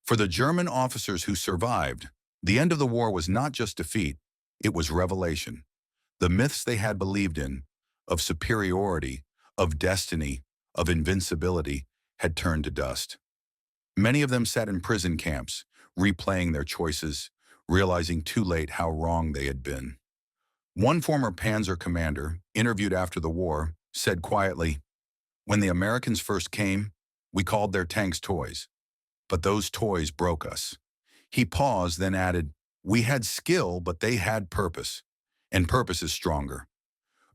For the German officers who survived, the end of the war was not just defeat, it was revelation. The myths they had believed in, of superiority, of destiny, of invincibility, had turned to dust. Many of them sat in prison camps, replaying their choices, realizing too late how wrong they had been. One former Panzer commander, interviewed after the war, said quietly, "When the Americans first came, we called their tanks toys. But those toys broke us." He paused, then added, "We had skill, but they had purpose. And purpose is stronger."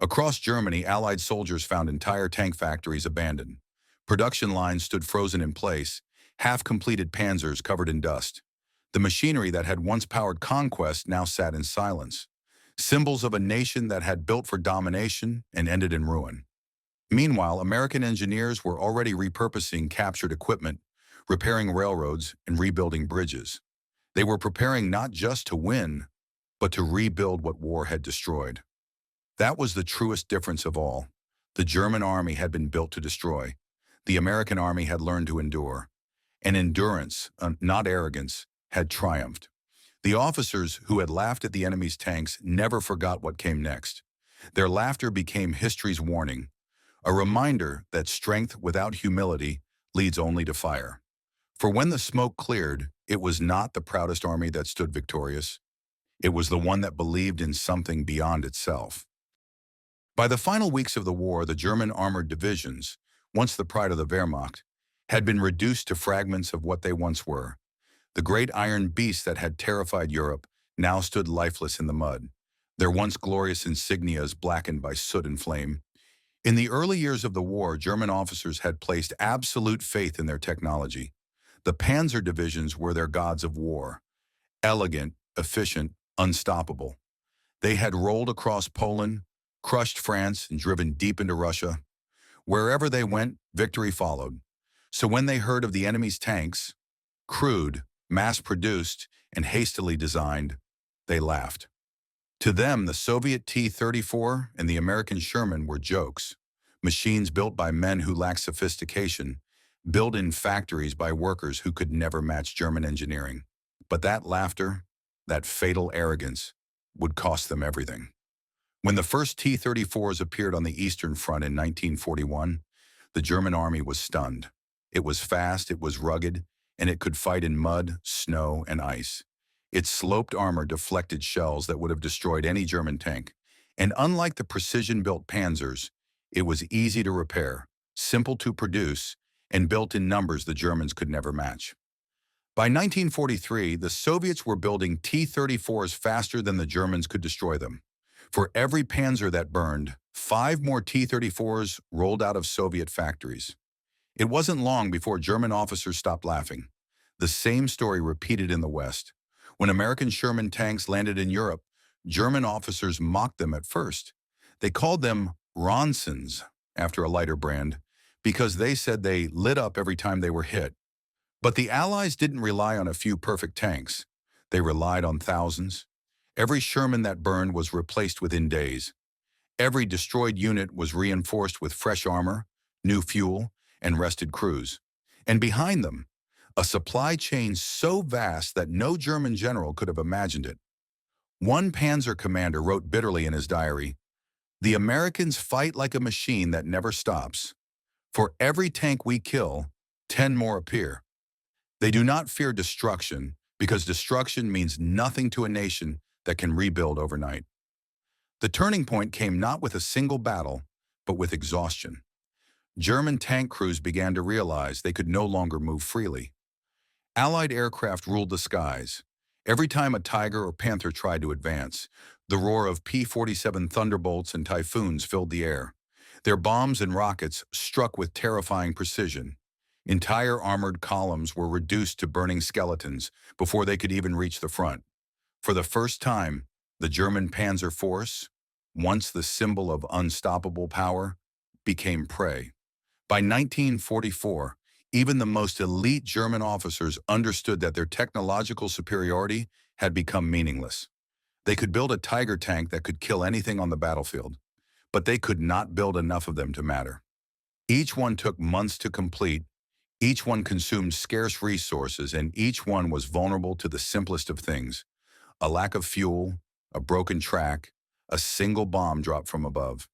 Across Germany, Allied soldiers found entire tank factories abandoned. Production lines stood frozen in place, half-completed panzers covered in dust. The machinery that had once powered conquest now sat in silence. Symbols of a nation that had built for domination and ended in ruin. Meanwhile, American engineers were already repurposing captured equipment, repairing railroads, and rebuilding bridges. They were preparing not just to win, but to rebuild what war had destroyed. That was the truest difference of all. The German army had been built to destroy. The American army had learned to endure. And endurance, not arrogance, had triumphed. The officers who had laughed at the enemy's tanks never forgot what came next. Their laughter became history's warning, a reminder that strength without humility leads only to fire. For when the smoke cleared, it was not the proudest army that stood victorious. It was the one that believed in something beyond itself. By the final weeks of the war, the German armored divisions, once the pride of the Wehrmacht, had been reduced to fragments of what they once were. The great iron beasts that had terrified Europe now stood lifeless in the mud, their once glorious insignias blackened by soot and flame. In the early years of the war, German officers had placed absolute faith in their technology. The panzer divisions were their gods of war, elegant, efficient, unstoppable. They had rolled across Poland, crushed France, and driven deep into Russia. Wherever they went, victory followed. So when they heard of the enemy's tanks, crude, mass-produced, and hastily designed, they laughed. To them, the Soviet T-34 and the American Sherman were jokes, machines built by men who lacked sophistication, built in factories by workers who could never match German engineering. But that laughter, that fatal arrogance, would cost them everything. When the first T-34s appeared on the Eastern Front in 1941, the German army was stunned. It was fast, it was rugged, and it could fight in mud, snow, and ice. Its sloped armor deflected shells that would have destroyed any German tank. And unlike the precision-built panzers, it was easy to repair, simple to produce, and built in numbers the Germans could never match. By 1943, the Soviets were building T-34s faster than the Germans could destroy them. For every panzer that burned, 5 more T-34s rolled out of Soviet factories. It wasn't long before German officers stopped laughing. The same story repeated in the West. When American Sherman tanks landed in Europe, German officers mocked them at first. They called them Ronsons, after a lighter brand, because they said they lit up every time they were hit. But the Allies didn't rely on a few perfect tanks. They relied on thousands. Every Sherman that burned was replaced within days. Every destroyed unit was reinforced with fresh armor, new fuel, and rested crews. And behind them, a supply chain so vast that no German general could have imagined it. One panzer commander wrote bitterly in his diary, "The Americans fight like a machine that never stops. For every tank we kill, 10 more appear." They do not fear destruction, because destruction means nothing to a nation that can rebuild overnight. The turning point came not with a single battle, but with exhaustion. German tank crews began to realize they could no longer move freely. Allied aircraft ruled the skies. Every time a Tiger or Panther tried to advance, the roar of P-47 Thunderbolts and Typhoons filled the air. Their bombs and rockets struck with terrifying precision. Entire armored columns were reduced to burning skeletons before they could even reach the front. For the first time, the German Panzer Force, once the symbol of unstoppable power, became prey. By 1944, even the most elite German officers understood that their technological superiority had become meaningless. They could build a Tiger tank that could kill anything on the battlefield, but they could not build enough of them to matter. Each one took months to complete, each one consumed scarce resources, and each one was vulnerable to the simplest of things: a lack of fuel, a broken track, a single bomb dropped from above.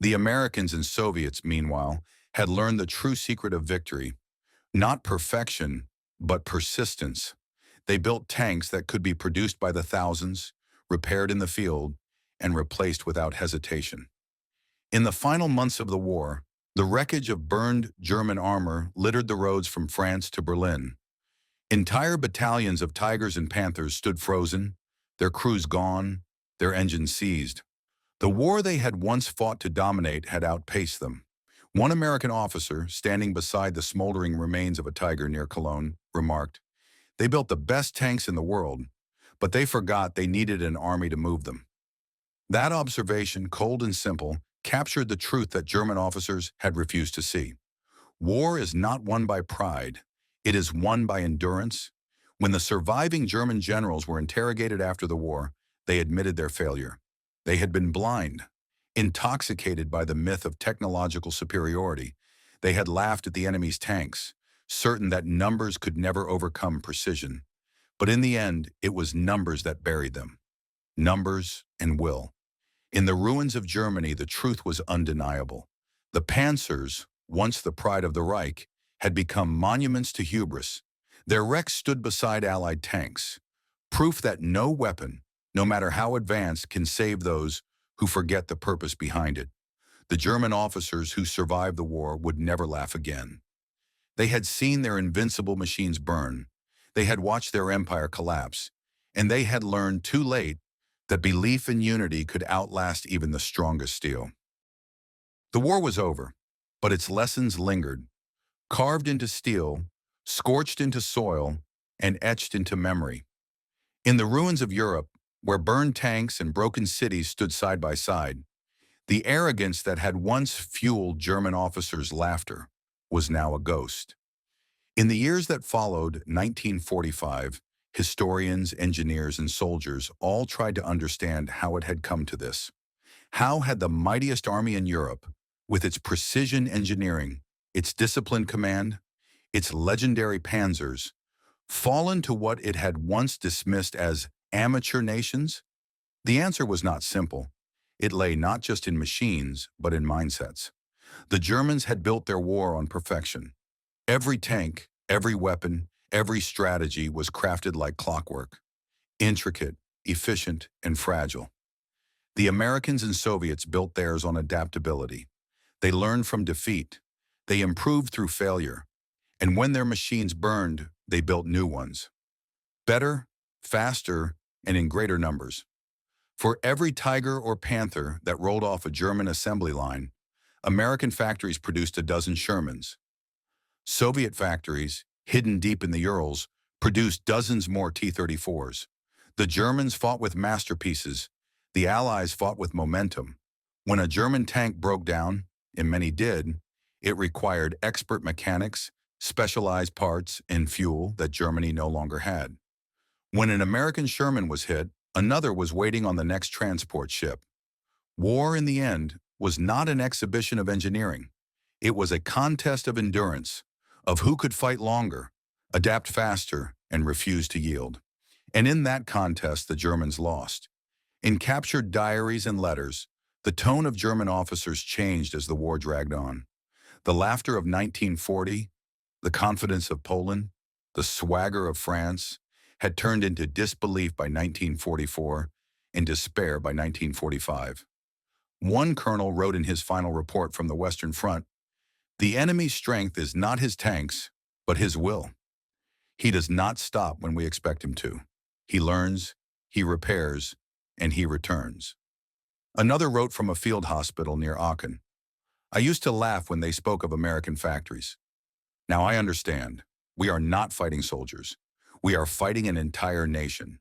The Americans and Soviets, meanwhile, had learned the true secret of victory: not perfection, but persistence. They built tanks that could be produced by the thousands, repaired in the field, and replaced without hesitation. In the final months of the war, the wreckage of burned German armor littered the roads from France to Berlin. Entire battalions of Tigers and Panthers stood frozen, their crews gone, their engines seized. The war they had once fought to dominate had outpaced them. One American officer, standing beside the smoldering remains of a Tiger near Cologne, remarked, "They built the best tanks in the world, but they forgot they needed an army to move them." That observation, cold and simple, captured the truth that German officers had refused to see. War is not won by pride. It is won by endurance. When the surviving German generals were interrogated after the war, they admitted their failure. They had been blind, intoxicated by the myth of technological superiority. They had laughed at the enemy's tanks, certain that numbers could never overcome precision. But in the end, it was numbers that buried them. Numbers and will. In the ruins of Germany, the truth was undeniable. The Panzers, once the pride of the Reich, had become monuments to hubris. Their wrecks stood beside Allied tanks, proof that no weapon, no matter how advanced, can save those who forget the purpose behind it. The German officers who survived the war would never laugh again. They had seen their invincible machines burn. They had watched their empire collapse. And they had learned too late that belief in unity could outlast even the strongest steel. The war was over, but its lessons lingered, carved into steel, scorched into soil, and etched into memory. In the ruins of Europe, where burned tanks and broken cities stood side by side, the arrogance that had once fueled German officers' laughter was now a ghost. In the years that followed 1945, historians, engineers, and soldiers all tried to understand how it had come to this. How had the mightiest army in Europe, with its precision engineering, its disciplined command, its legendary panzers, fallen to what it had once dismissed as amateur nations? The answer was not simple. It lay not just in machines, but in mindsets. The Germans had built their war on perfection. Every tank, every weapon, every strategy was crafted like clockwork, intricate, efficient, and fragile. The Americans and Soviets built theirs on adaptability. They learned from defeat. They improved through failure. And when their machines burned, they built new ones. Better, faster, and in greater numbers. For every Tiger or Panther that rolled off a German assembly line, American factories produced a dozen Shermans. Soviet factories, hidden deep in the Urals, produced dozens more T-34s. The Germans fought with masterpieces. The Allies fought with momentum. When a German tank broke down, and many did, it required expert mechanics, specialized parts, and fuel that Germany no longer had. When an American Sherman was hit, another was waiting on the next transport ship. War, in the end, was not an exhibition of engineering. It was a contest of endurance, of who could fight longer, adapt faster, and refuse to yield. And in that contest, the Germans lost. In captured diaries and letters, the tone of German officers changed as the war dragged on. The laughter of 1940, the confidence of Poland, the swagger of France, had turned into disbelief by 1944 and despair by 1945. One colonel wrote in his final report from the Western Front, The enemy's strength is not his tanks, but his will. He does not stop when we expect him to. He learns, he repairs, and he returns. Another wrote from a field hospital near Aachen. I used to laugh when they spoke of American factories. Now I understand. We are not fighting soldiers. We are fighting an entire nation.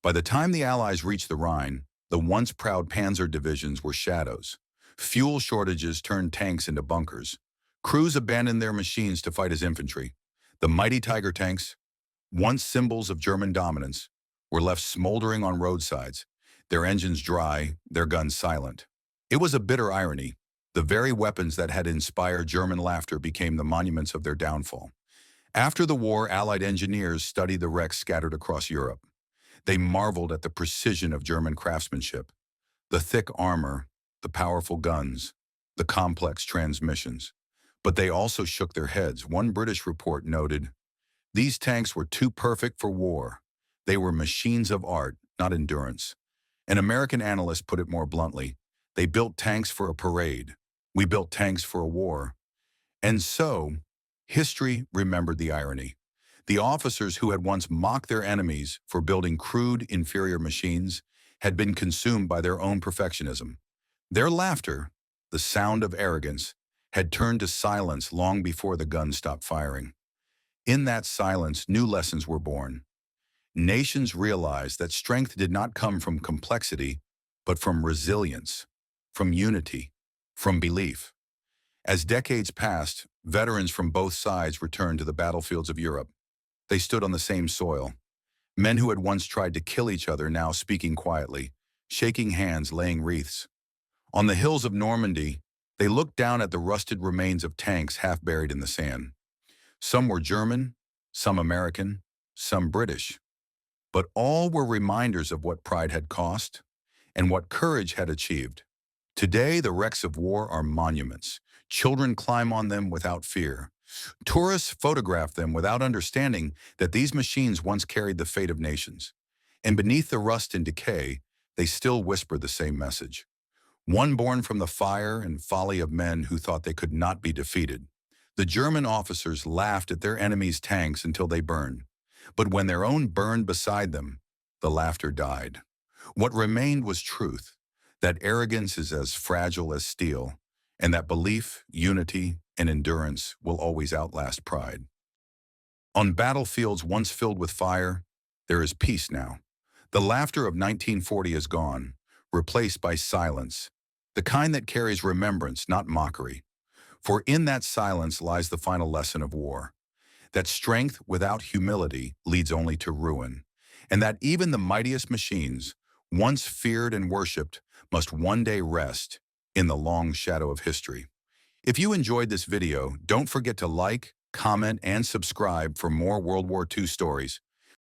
By the time the Allies reached the Rhine, the once proud panzer divisions were shadows. Fuel shortages turned tanks into bunkers. Crews abandoned their machines to fight as infantry. The mighty Tiger tanks, once symbols of German dominance, were left smoldering on roadsides, their engines dry, their guns silent. It was a bitter irony. The very weapons that had inspired German laughter became the monuments of their downfall. After the war, Allied engineers studied the wrecks scattered across Europe. They marveled at the precision of German craftsmanship, the thick armor, the powerful guns, the complex transmissions. But they also shook their heads. One British report noted, "These tanks were too perfect for war. They were machines of art, not endurance." An American analyst put it more bluntly, "They built tanks for a parade. We built tanks for a war." And so, history remembered the irony. The officers who had once mocked their enemies for building crude, inferior machines had been consumed by their own perfectionism. Their laughter, the sound of arrogance, had turned to silence long before the guns stopped firing. In that silence, new lessons were born. Nations realized that strength did not come from complexity, but from resilience, from unity, from belief. As decades passed, veterans from both sides returned to the battlefields of Europe. They stood on the same soil. Men who had once tried to kill each other now speaking quietly, shaking hands, laying wreaths. On the hills of Normandy, they looked down at the rusted remains of tanks half buried in the sand. Some were German, some American, some British. But all were reminders of what pride had cost and what courage had achieved. Today, the wrecks of war are monuments. Children climb on them without fear. Tourists photograph them without understanding that these machines once carried the fate of nations. And beneath the rust and decay, they still whisper the same message. One born from the fire and folly of men who thought they could not be defeated. The German officers laughed at their enemies' tanks until they burned. But when their own burned beside them, the laughter died. What remained was truth, that arrogance is as fragile as steel, and that belief, unity, and endurance will always outlast pride. On battlefields once filled with fire, there is peace now. The laughter of 1940 is gone, replaced by silence, the kind that carries remembrance, not mockery. For in that silence lies the final lesson of war, that strength without humility leads only to ruin, and that even the mightiest machines, once feared and worshipped, must one day rest in the long shadow of history. If you enjoyed this video, don't forget to like, comment, and subscribe for more World War II stories.